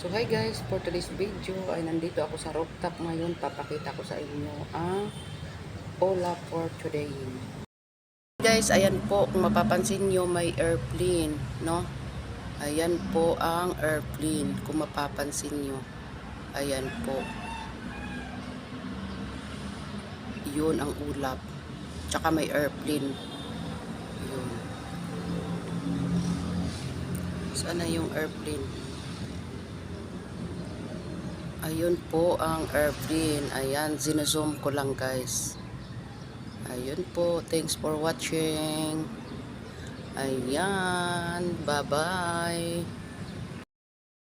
So hi guys, for today's video ay nandito ako sa rooftop ngayon. Papakita ko sa inyo ang Ola for today. Guys, ayan po, kung mapapansin nyo may airplane, no? Ayan po ang airplane, kung mapapansin nyo. Ayan po. Yun ang ulap. Tsaka may airplane. Yun. Saan na yung airplane? Ayun po ang airplane. Ayan, zinazoom ko lang guys. Ayun po, thanks for watching. Ayan, bye-bye.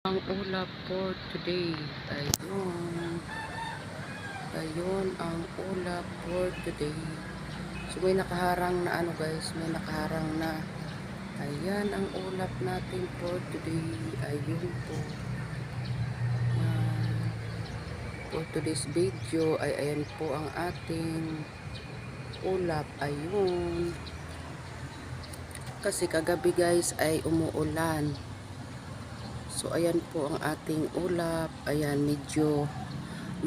Ang ulap for today. Ayun. Ayun ang ulap for today. So may nakaharang na ano guys, may nakaharang na. Ayan ang ulap natin for today. Ayun po. For today's video ay ayan po ang ating ulap. Ayun. Kasi kagabi guys ay umuulan. So ayan po ang ating ulap. Ayan, medyo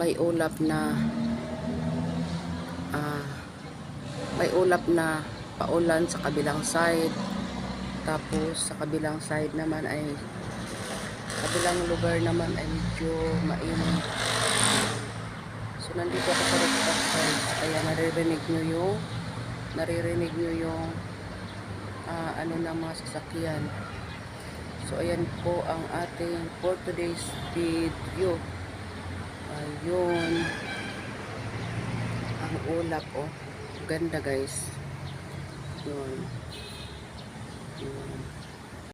may ulap na may ulap na paulan sa kabilang side. Tapos sa kabilang side naman ay kabilang lugar naman ay medyo mainit. So nandito ako sa rooftop guys. Kaya naririnig nyo yung ano na mga sasakyan. So ayan po ang ating for today's video. Ayun ang ulap, oh, ganda guys. Yun. Yun.